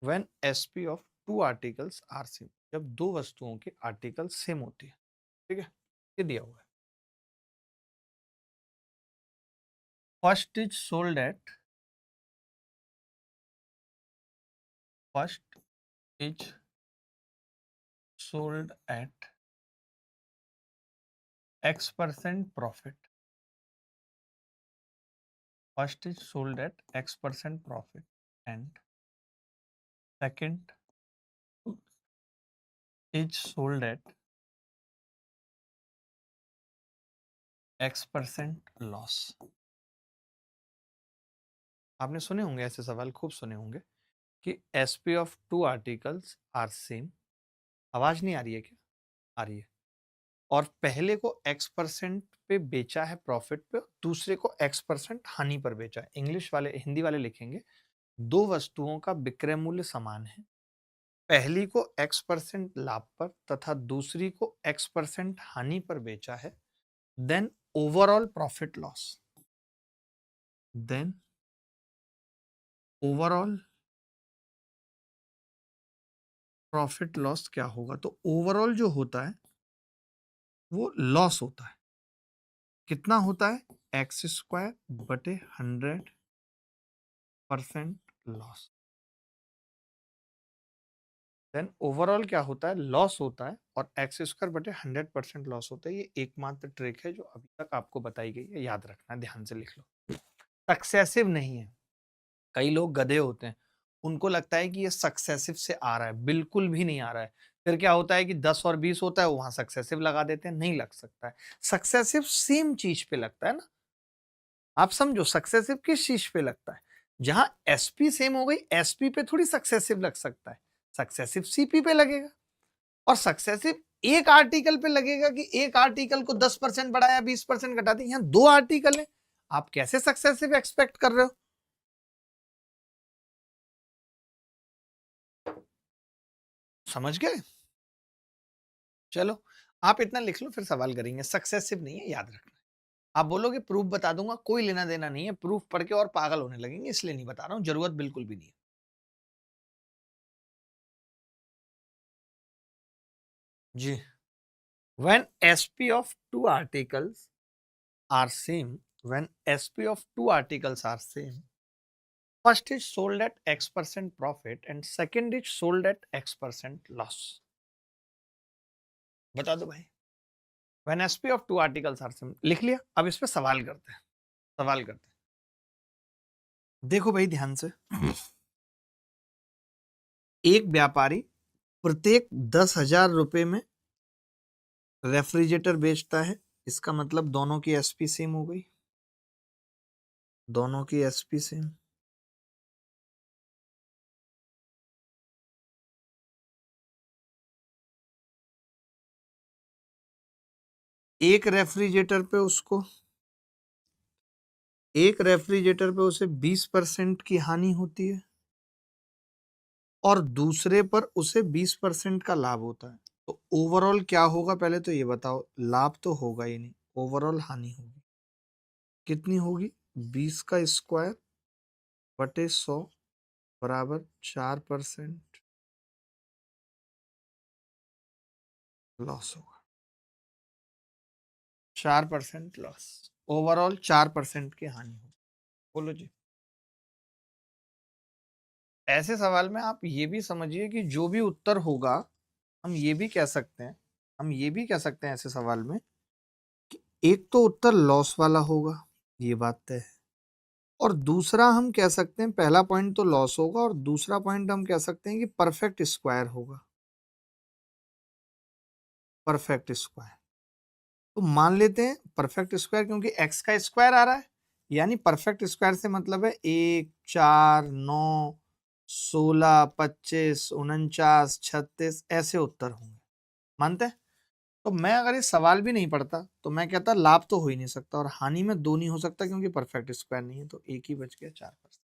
S1: When SP of two articles are same, जब दो वस्तुओं के आर्टिकल सेम होती है। ठीक है, ये दिया हुआ है। First is sold at, first is sold at X% profit. First is sold at X% profit and second is sold at X% loss. आपने सुने होंगे ऐसे सवाल, खूब सुने होंगे कि SP of two articles are same. आवाज नहीं आ रही है क्या? आ रही है। और पहले को X% पे बेचा है प्रॉफिट पे, दूसरे को X% हानि पर बेचा है। इंग्लिश वाले, हिंदी वाले लिखेंगे, दो वस्तुओं का विक्रय मूल्य समान है, पहली को X% लाभ पर तथा दूसरी को X% हानि पर बेचा है, then overall profit loss, then overall profit loss क्या होगा? तो ओवरऑल जो होता है वो लॉस होता है। कितना होता है? X² बटे 100% लॉस। देन ओवरऑल क्या होता है? लॉस होता है, और X² बटे 100% लॉस होता है। ये एकमात्र ट्रिक है जो अभी तक आपको बताई गई है, याद रखना, ध्यान से लिख लो। सक्सेसिव नहीं है। कई लोग गधे होते हैं, उनको लगता है कि ये सक्सेसिव से आ रहा है, बिल्कुल भी नहीं आ रहा है। फिर क्या होता है कि 10 और 20 होता है, वहां सक्सेसिव लगा देते हैं, नहीं लग सकता है। सक्सेसिव सेम चीज पे लगता है ना, आप समझो सक्सेसिव किस चीज पे लगता है। जहां एसपी सेम हो गई, एसपी पे थोड़ी सक्सेसिव लग सकता है, सक्सेसिव सीपी पे लगेगा। और सक्सेसिव एक आर्टिकल पे लगेगा कि एक आर्टिकल को 10% बढ़ाया 20% घटा दिया, यहां 2 आर्टिकल है, आप कैसे सक्सेसिव एक्सपेक्ट कर रहे हो। समझ गए। चलो आप इतना लिख लो, फिर सवाल करेंगे। सक्सेसिव नहीं है, याद रखना। आप बोलोगे प्रूफ बता दूंगा, कोई लेना देना नहीं है, प्रूफ पढ़ के और पागल होने लगेंगे, इसलिए नहीं बता रहा हूं, जरूरत बिल्कुल भी नहीं है। जी, when SP of two articles are same, when SP of two articles are same, first is sold at X% profit and second is sold at X% loss. बता दो भाई। When SP of two articles are same, लिख लिया। अब इस पे सवाल करते हैं, सवाल करते हैं। देखो भाई ध्यान से, एक व्यापारी प्रत्येक 10,000 रुपए में रेफ्रिजरेटर बेचता है, इसका मतलब दोनों की एसपी सेम हो गई, दोनों की एसपी सेम। एक रेफ्रिजरेटर पे उसको, एक रेफ्रिजरेटर पे उसे 20% की हानि होती है और दूसरे पर उसे 20% का लाभ होता है। तो ओवरऑल क्या होगा, पहले तो ये बताओ। लाभ तो होगा ही नहीं, ओवरऑल हानि होगी। कितनी होगी? 20 का स्क्वायर बटे 100 बराबर 4% लॉस होगा। 4% लॉस, ओवरऑल 4% की हानि होगी। बोलो जी। ऐसे सवाल में आप ये भी समझिए कि जो भी उत्तर होगा, हम ये भी कह सकते हैं, हम ये भी कह सकते हैं ऐसे सवाल में कि एक तो उत्तर लॉस वाला होगा, ये बात तय है। और दूसरा हम कह सकते हैं, पहला पॉइंट तो लॉस होगा और दूसरा पॉइंट हम कह सकते हैं कि परफेक्ट स्क्वायर होगा, परफेक्ट स्क्वायर। तो मान लेते हैं परफेक्ट स्क्वायर, क्योंकि एक्स का स्क्वायर आ रहा है, यानी परफेक्ट स्क्वायर से मतलब है 1, 4, 9, 16, 25, 49, 36 ऐसे उत्तर होंगे। मानते हैं। तो मैं अगर ये सवाल भी नहीं पढ़ता तो मैं कहता लाभ तो हो ही नहीं सकता और हानि में 2 नहीं हो सकता, क्योंकि परफेक्ट स्क्वायर नहीं है, तो एक ही बच गया 4%।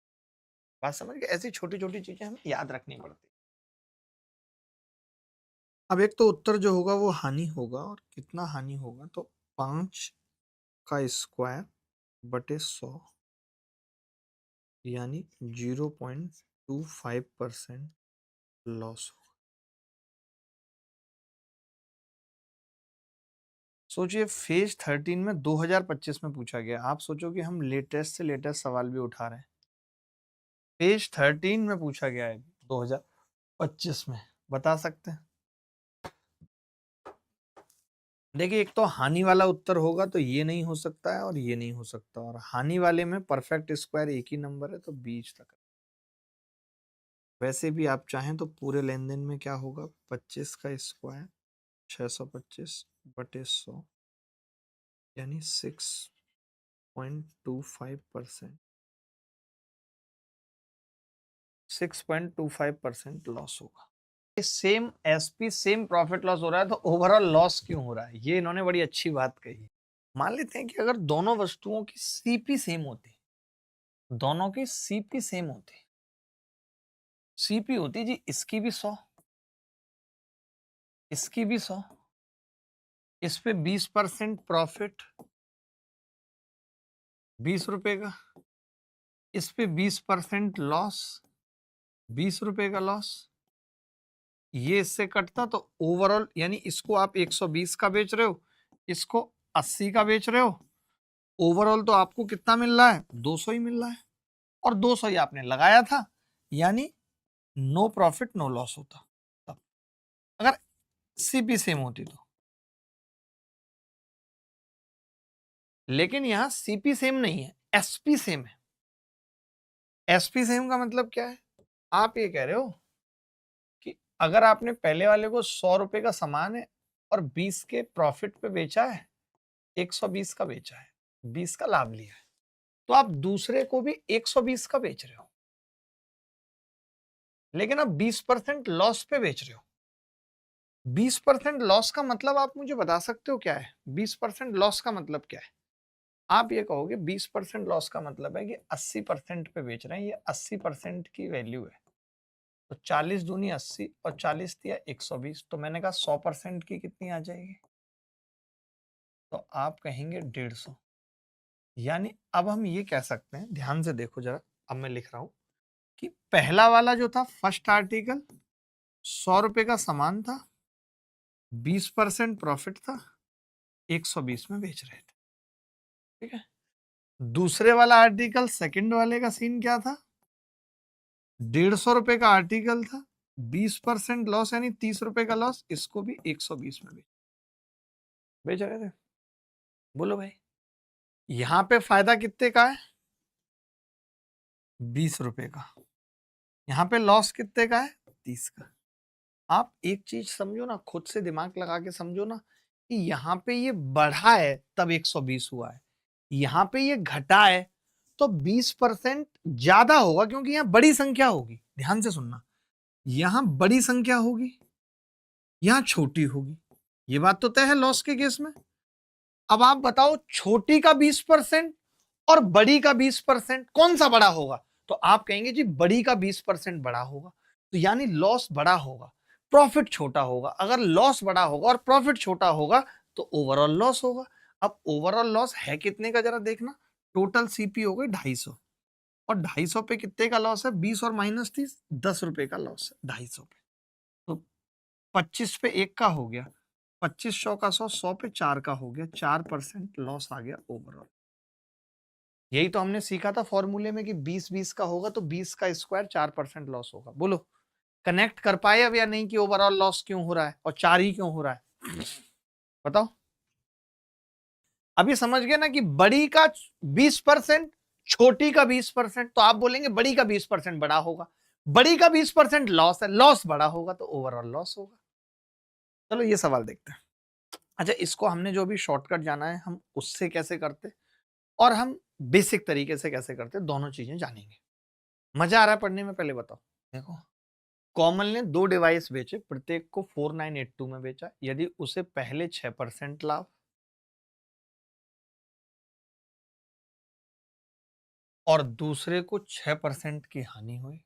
S1: बात समझ गए। ऐसी छोटी छोटी चीजें हमें याद रखनी पड़ती। अब एक तो उत्तर जो होगा वो हानि होगा, और कितना हानि होगा, तो 5 का स्क्वायर बटे 100 यानी 0.25% लॉस होगा। सोचिए फेज 13 में 2025 में पूछा गया। आप सोचो कि हम लेटेस्ट से लेटेस्ट सवाल भी उठा रहे हैं, पेज 13 में पूछा गया है 2025 में। बता सकते हैं? देखिए, एक तो हानि वाला उत्तर होगा तो ये नहीं हो सकता है और ये नहीं हो सकता, और हानि वाले में परफेक्ट स्क्वायर एक ही नंबर है, तो बीच तक। वैसे भी आप चाहें तो पूरे लेन देन में क्या होगा, 25 का स्क्वायर 625 बटे 100 यानी 6.25%, 6.25% लॉस होगा। Same SP same profit loss हो रहा है, तो ओवरऑल लॉस क्यों हो रहा है, ये इन्होंने बड़ी अच्छी बात कही। मान लेते हैं कि अगर दोनों वस्तुओं की सीपी सेम होती, दोनों की सीपी सेम होती, सीपी होती जी इसकी भी 100, इसकी भी 100, इस पे 20% प्रॉफिट 20 रुपए का, इस पे 20% लॉस 20 रुपए का लॉस, ये इससे कटता तो ओवरऑल, यानी इसको आप 120 का बेच रहे हो, इसको 80 का बेच रहे हो, ओवरऑल तो आपको कितना मिल रहा है, 200 ही मिल रहा है, और 200 ही आपने लगाया था, यानी नो प्रॉफिट नो लॉस होता तब, अगर सीपी सेम होती तो। लेकिन यहां सीपी सेम नहीं है, एसपी सेम है। एसपी सेम का मतलब क्या है, आप ये कह रहे हो कि अगर आपने पहले वाले को 100 रुपए का सामान है और 20 के प्रॉफिट पे बेचा है, 120 का बेचा है, 20 का लाभ लिया है, तो आप दूसरे को भी 120 का बेच रहे हो, लेकिन आप 20% लॉस पे बेच रहे हो। 20% लॉस का मतलब आप मुझे बता सकते हो क्या है? 20% लॉस का मतलब क्या है? आप ये कहोगे 20% लॉस का मतलब है कि 80% पे बेच रहे हैं, ये 80% की वैल्यू है। तो 40 दूनी 80 और 40 दिया 120, तो मैंने कहा 100% की कितनी आ जाएगी? तो आप कहेंगे 150। यानी अब हम ये कह सकते हैं, ध्यान से देखो जरा, अब मैं लिख रहा हूं कि पहला वाला जो था फर्स्ट आर्टिकल 100 रुपए का सामान था, 20% प्रॉफिट था, 120 में बेच रहे थे। ठीक है। दूसरे वाला आर्टिकल सेकंड वाले का सीन क्या था? 150 रुपए का आर्टिकल था, 20% लॉस यानी 30 रुपए का लॉस, इसको भी 120 में बेच रहे थे। बोलो भाई, यहां पे फायदा कितने का है? 20 रुपए का। यहां पे लॉस कितने का है? 30 का। आप एक चीज समझो ना, खुद से दिमाग लगा के समझो ना, कि यहाँ पे ये बढ़ा है तब 120 हुआ है, यहाँ पे ये घटा है तो 20% ज्यादा होगा, क्योंकि यहाँ बड़ी संख्या होगी। ध्यान से सुनना, यहाँ बड़ी संख्या होगी, यहाँ छोटी होगी। ये बात तो तय है लॉस के केस में। अब आप बताओ, छोटी का 20% और बड़ी का 20% कौन सा बड़ा होगा? तो आप कहेंगे जी बड़ी का 20% बड़ा होगा, तो यानी लॉस बड़ा होगा, प्रॉफिट छोटा होगा। अगर लॉस बड़ा होगा और प्रॉफिट छोटा होगा तो ओवरऑल लॉस होगा। अब ओवरऑल लॉस है कितने का जरा देखना, टोटल सीपी हो गई 250, और 250 पे कितने का लॉस है? 20 और माइनस 30, 10 रुपए का लॉस है 250 पे। तो 25 पे 1 का हो गया, 2500 का 100, 100 पे 4 का हो गया, 4% लॉस आ गया ओवरऑल। यही तो हमने सीखा था फॉर्मूले में कि 20-20 का होगा तो 20 का स्क्वायर 4% लॉस होगा। बोलो, कनेक्ट कर पाए अब या नहीं कि ओवरऑल लॉस क्यों हो रहा है और 4 ही क्यों हो रहा है? बताओ। अभी समझ गए ना कि बड़ी का 20%, छोटी का 20%, तो आप बोलेंगे बड़ी का 20% बड़ा होगा, बड़ी का 20% लॉस है, लॉस बड़ा होगा तो ओवरऑल लॉस होगा। चलो ये सवाल देखते हैं। अच्छा, इसको हमने जो भी शॉर्टकट जाना है हम उससे कैसे करते और हम बेसिक तरीके से कैसे करते, दोनों चीजें जानेंगे। मजा आ रहा है पढ़ने में? पहले बताओ। देखो, कॉमल ने 2 डिवाइस बेचे, प्रत्येक को 4982 में बेचा। यदि उसे पहले 6% लाभ और दूसरे को 6% की हानि हुई,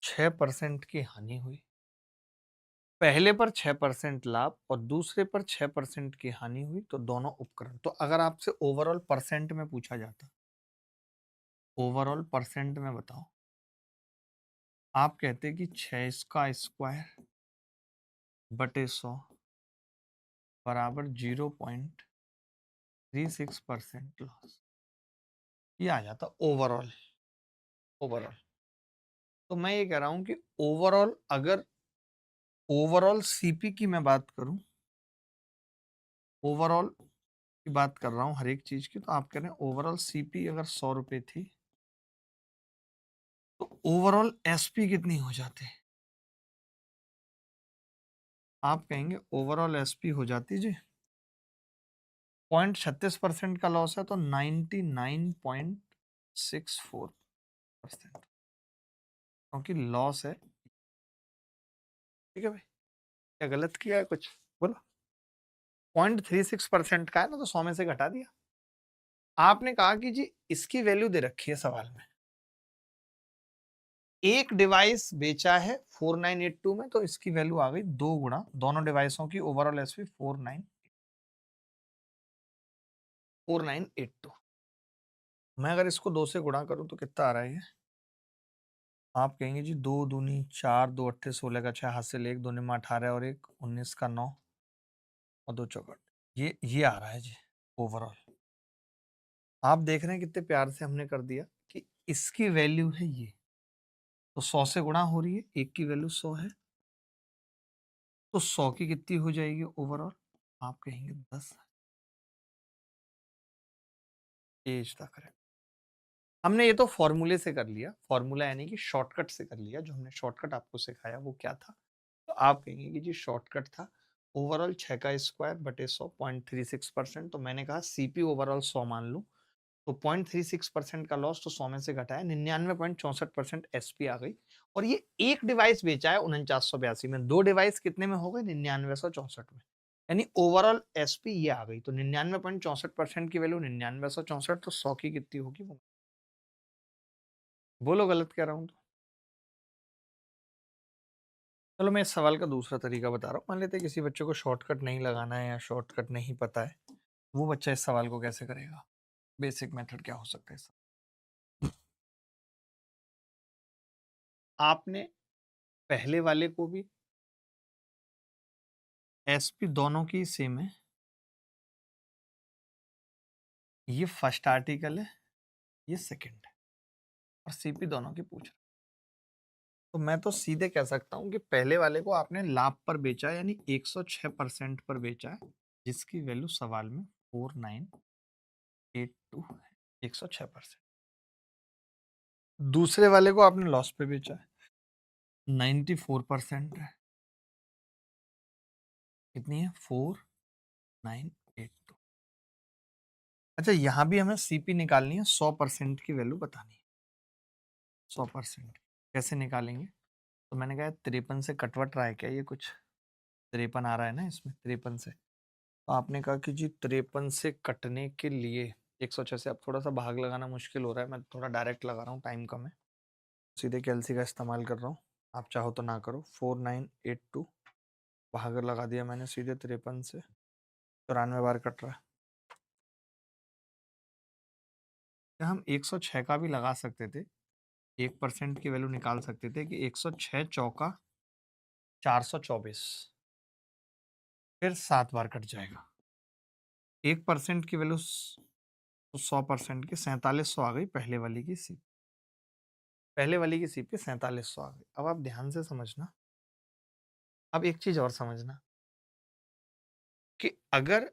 S1: 6% की हानि हुई, पहले पर 6% लाभ और दूसरे पर 6% की हानि हुई, तो दोनों उपकरण। तो अगर आपसे ओवरऑल परसेंट में पूछा जाता, ओवरऑल परसेंट में बताओ, आप कहते कि 6 का स्क्वायर बटे 100 बराबर 0.36% लॉस, ये आ जाता ओवरऑल। ओवरऑल तो मैं ये कह रहा हूं कि ओवरऑल, अगर ओवरऑल सीपी की मैं बात करूं, ओवरऑल की बात कर रहा हूं हर एक चीज की, तो आप कह रहे हैं ओवरऑल सीपी अगर 100 रुपए थी तो ओवरऑल एसपी कितनी हो जाती? आप कहेंगे ओवरऑल एसपी हो जाती जी 0.36% का लॉस है तो 99.64%, क्योंकि लॉस है। ठीक है भाई, क्या गलत किया है कुछ? बोलो। 0.36% का है ना, तो 100 में से घटा दिया। आपने कहा कि जी इसकी वैल्यू दे रखी है सवाल में, एक डिवाइस बेचा है 4982 में, तो इसकी वैल्यू आ गई 2 गुणा दोनों डिवाइसों की ओवरऑल एसपी 4982। मैं अगर इसको 2 से गुणा करूं तो कितना आ रहा है ये? आप कहेंगे जी 2 दूनी 4, 2 अट्ठे 16 का 6, हाथ से ले 1, 2 में 18 और 1 19 का 9 और 2 चौकट, ये आ रहा है जी ओवरऑल। आप देख रहे हैं कितने प्यार से हमने कर दिया कि इसकी वैल्यू है ये, तो 100 से गुणा हो रही है, एक की वैल्यू 100 है, तो 100 की कितनी हो जाएगी ओवरऑल? आप कहेंगे 10। एज तक है। हमने ये तो फॉर्मूले से कर लिया, फॉर्मूला यानी कि शॉर्टकट से कर लिया। जो हमने शॉर्टकट आपको सिखाया वो क्या था? तो आप कहेंगे कि जी शॉर्टकट था ओवरऑल 6 का स्क्वायर बटे 100 0.36%। तो मैंने कहा सीपी ओवरऑल 100 मान लूं, तो 0.36% का लॉस तो 100 में से घटाया, 99.64% एसपी आ गई। और ये एक डिवाइस बेचा है 4982 में, दो डिवाइस कितने में हो गए? 9964 में। यानी ओवरऑल एसपी ये आ गई। तो 99.64% की वैल्यू 9964, तो 100 की कितनी होगी वो? बोलो गलत कह रहा हूं तो। चलो मैं इस सवाल का दूसरा तरीका बता रहा हूँ। मान लेते हैं किसी बच्चे को शॉर्टकट नहीं लगाना है या शॉर्टकट नहीं पता है, वो बच्चा इस सवाल को कैसे करेगा? बेसिक मेथड क्या हो सकता है इसका? आपने पहले वाले को भी, एसपी दोनों की सेम है, ये फर्स्ट आर्टिकल है, ये सेकंड है, और सीपी दोनों की पूछ रहा है। तो मैं तो सीधे कह सकता हूं कि पहले वाले को आपने लाभ पर बेचा है, यानी 106% पर बेचा है, जिसकी वैल्यू सवाल में 4982 है, 106%। दूसरे वाले को आपने लॉस पे बेचा है, 94% है। कितनी है? 4982। अच्छा, यहां भी हमें सीपी निकालनी है, 100% की वैल्यू बतानी है। 100% कैसे निकालेंगे? तो मैंने कहा 53 से कटवट रहा है क्या ये? कुछ 53 आ रहा है ना इसमें, 53 से। तो आपने कहा कि जी 53 से कटने के लिए 106 से अब थोड़ा सा भाग लगाना मुश्किल हो रहा है, मैं थोड़ा डायरेक्ट लगा रहा हूँ, टाइम कम है, सीधे कैलसी का इस्तेमाल कर रहा हूँ। आप चाहो तो ना करो। 4982 भाग लगा दिया मैंने सीधे 53 से, 94 बार कट रहा है। क्या हम 106 का भी लगा सकते थे? 1% की वैल्यू निकाल सकते थे कि 106 चौका 424, फिर 7 बार कट जाएगा। 1% की वैल्यू तो 100% की 4700 आ गई पहले वाली की सीप। पहले वाली की सीप पे 4700 आ गई। अब आप ध्यान से समझना, अब एक चीज और समझना कि अगर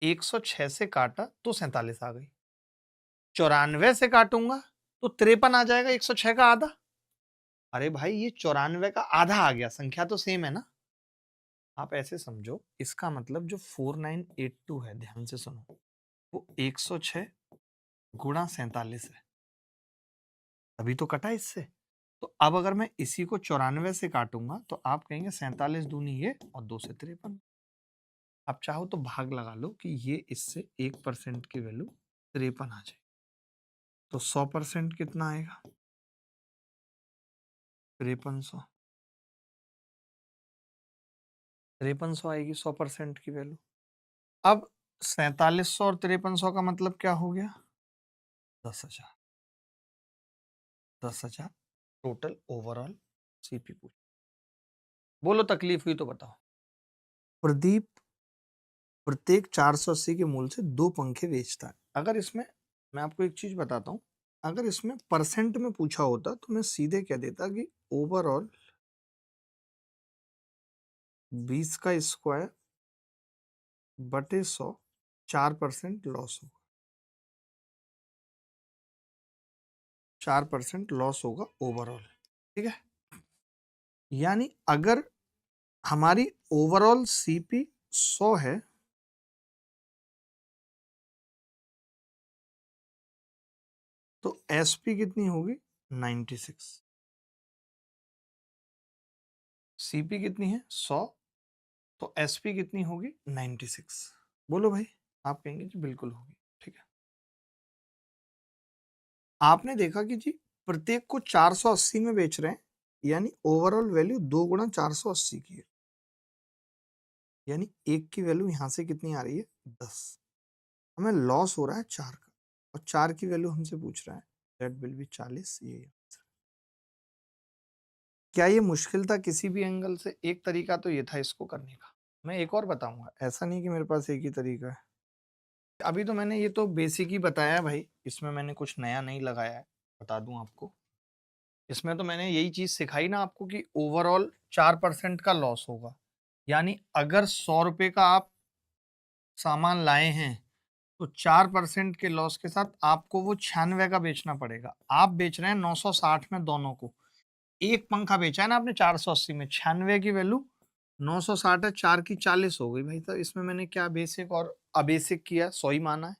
S1: 106 से काटा तो 47 आ गई, 94 से काटूंगा तो 53 आ जाएगा, 106 का आधा। अरे भाई ये 94 का आधा आ गया, संख्या तो सेम है ना। आप ऐसे समझो, इसका मतलब जो 4982 है, ध्यान से सुनो, वो 106 गुणा 47 है, तभी तो कटा इससे। तो अब अगर मैं इसी को 94 से काटूंगा तो आप कहेंगे 47 दूनी ये और 2 से 53। आप चाहो तो भाग लगा लो कि ये इससे 1% की वैल्यू 53 आ जाए, तो 100% कितना आएगा? 5300। 5300 आएगी 100% की वैल्यू। अब 4700 और 5300 का मतलब क्या हो गया? 10,000। 10,000 टोटल ओवरऑल सीपी पूछ। बोलो तकलीफ हुई तो बताओ। प्रदीप प्रत्येक 480 के मूल से 2 पंखे बेचता है। अगर इसमें मैं आपको एक चीज बताता हूँ, अगर इसमें परसेंट में पूछा होता तो मैं सीधे कह देता कि ओवरऑल 20 का स्क्वायर बटे 100, 4% लॉस होगा। 4% लॉस होगा ओवरऑल, ठीक है। यानी अगर हमारी ओवरऑल सीपी 100 है, तो एसपी कितनी होगी? 96। सीपी कितनी है? 100। तो एसपी कितनी होगी? 96। बोलो भाई। आप कहेंगे जी बिल्कुल होगी, ठीक है। आपने देखा कि जी प्रत्येक को 480 में बेच रहे हैं, यानी ओवरऑल वैल्यू 2 गुणा 480 की है, यानी एक की वैल्यू यहां से कितनी आ रही है? 10। हमें लॉस हो रहा है 4 का, और 4 की वैल्यू हमसे पूछ रहा है, दैट विल बी 40। ये आंसर। क्या ये मुश्किल था? किसी भी एंगल से एक तरीका तो ये था इसको करने का। मैं एक और बताऊंगा, ऐसा नहीं कि मेरे पास एक ही तरीका है। अभी तो मैंने ये तो बेसिक ही बताया है भाई, इसमें मैंने कुछ नया नहीं लगाया है, बता दूं आपको। इसमें तो मैंने यही चीज सिखाई ना आपको कि ओवरऑल 4% का लॉस होगा, यानी अगर 100 रुपए का आप सामान लाए हैं, तो तो 4% के लॉस के साथ आपको वो 96 का बेचना पड़ेगा। आप बेच रहे हैं 960 में दोनों को। एक पंखा बेचा है ना आपने 480 में, 96 की वैल्यू 960 है, 4 की 40 हो गई भाई। तो इसमें मैंने क्या बेसिक और अबेसिक किया, 100 ही माना है।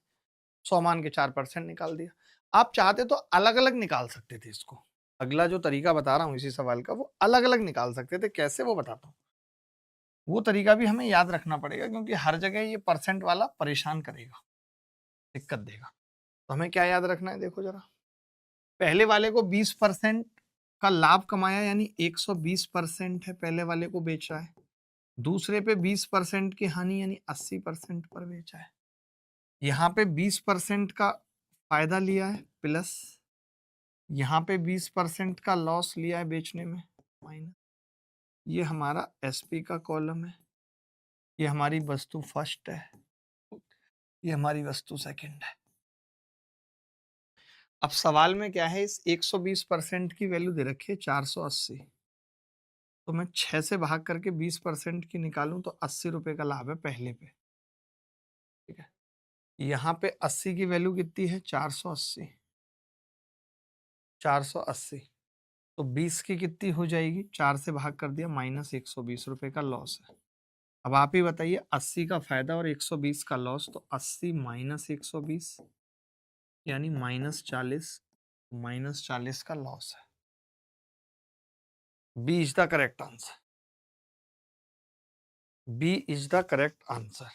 S1: 100 मान के 4% निकाल दिया। आप चाहते तो अलग-अलग निकाल सकते थे इसको। अगला जो तरीका बता रहा हूँ इसी सवाल का, वो अलग-अलग निकाल सकते थे। कैसे, वो बताता हूँ। वो तरीका भी हमें याद रखना पड़ेगा क्योंकि हर जगह ये परसेंट वाला परेशान करेगा, दिक्कत देगा। तो हमें क्या याद रखना है, देखो ज़रा। पहले वाले को 20% का लाभ कमाया, यानी 120% है, पहले वाले को बेचा है। दूसरे पे 20% की हानि यानी 80% पर बेचा है। यहाँ पे 20% का फायदा लिया है प्लस, यहाँ पे 20% का लॉस लिया है बेचने में माइनस। ये हमारा एसपी का कॉलम है, ये हमारी वस्तु फर्स्ट है, ये हमारी वस्तु सेकंड है। अब सवाल में क्या है, इस 120% की वैल्यू दे रखी है 480, तो मैं 6 से भाग करके 20% की निकालूं तो 80 रुपए का लाभ है पहले पे, ठीक है। यहाँ पे 80 की वैल्यू कितनी है, 480, 480। तो 20 की कितनी हो जाएगी, 4 से भाग कर दिया, माइनस 120 रुपए का लॉस है। अब आप ही बताइए, 80 का फायदा और 120 का लॉस, तो 80 माइनस 120 यानी -40, -40 का लॉस है। B is the correct answer, B is the correct answer.